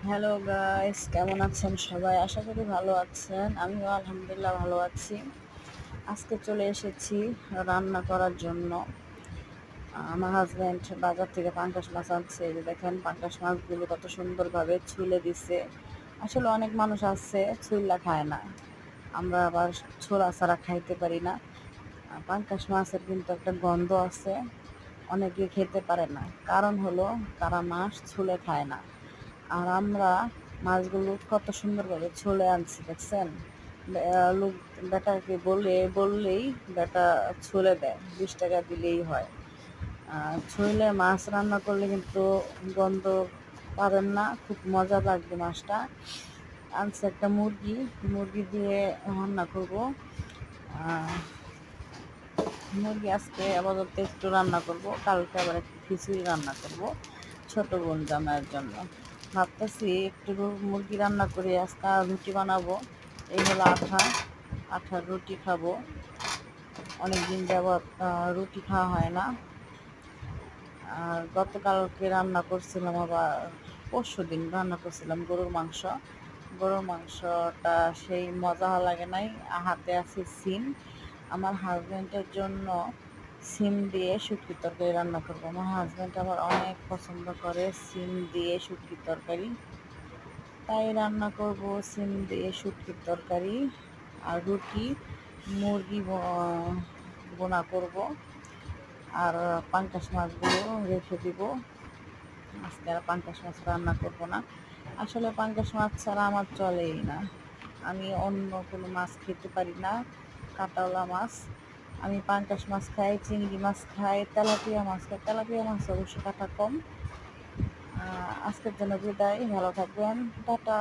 Hello guys, কেমন আছেন সবাই? আশা করি ভালো আছেন। আমিও আলহামদুলিল্লাহ ভালো আছি। আজকে চলে এসেছি রান্না করার জন্য। আমার হাজব্যান্ড বাজার থেকে পাঙ্গাস মাছ আনছে। এই যে দেখেন, পাঙ্গাস মাছগুলো কত সুন্দরভাবে ছুলে দিছে। আসলে অনেক মানুষ আছে ছুইলা খায় না, আমরা আবার ছোলা ছাড়া খাইতে পারি না। পাঙ্গাস মাছের কিন্তু একটা গন্ধ আছে, অনেকে খেতে পারে না। কারণ হলো তারা মাছ ছুলে খায় না। আর আমরা মাছগুলো কত সুন্দরভাবে ছুলে আনছি, দেখছেন? লোক বেটাকে বললেই বেটা ছুলে দেয়, 20 টাকা দিলেই হয়। ছুলে মাছ রান্না করলে কিন্তু গন্ধ পাবেন না, খুব মজা লাগবে মাছটা। আনছে একটা মুরগি, মুরগি দিয়ে রান্না করব। মুরগি আজকে আপাতত একটু রান্না করব, কালকে আবার একটু খিচুড়ি রান্না করব ছোট বোন জামাইয়ের জন্য। ভাবতেছি একটু মুরগি রান্না করে আজকে রুটি বানাবো। এই হলো আঠার রুটি খাবো। অনেক দিন যাবৎ রুটি খাওয়া হয় না। আর গতকালকে রান্না করছিলাম, আবার পরশু দিন রান্না করছিলাম গরুর মাংস। গরুর মাংসটা সেই মজা লাগে নাই। হাতে আছে সিম, আমার হাজব্যান্ডের জন্য সিম দিয়ে শুটকির তরকারি রান্না করবো। আমার হাজব্যান্ড আবার অনেক পছন্দ করে সিম দিয়ে শুটকির তরকারি, তাই রান্না করব সিম দিয়ে শুটকির তরকারি। আর রুটি, মুরগি বোনা করব। আর পাঙ্গাস মাছগুলো রেখে দিব। আজকে আর পাঙ্গাস মাছ রান্না করব না। আসলে পাঙ্গাস মাছ ছাড়া আমার চলেই না। আমি অন্য কোনো মাছ খেতে পারি না, কাঁটাওলা মাছ। আমি পাঙ্গাস মাছ খাই, চিংড়ি মাছ খাই, তেলাপিয়া মাছ খাই। তেলাপিয়া মাছ অবশ্য কাটা কম। আজকের জন্য বিদায়, ভালো থাকবেন, টাটা।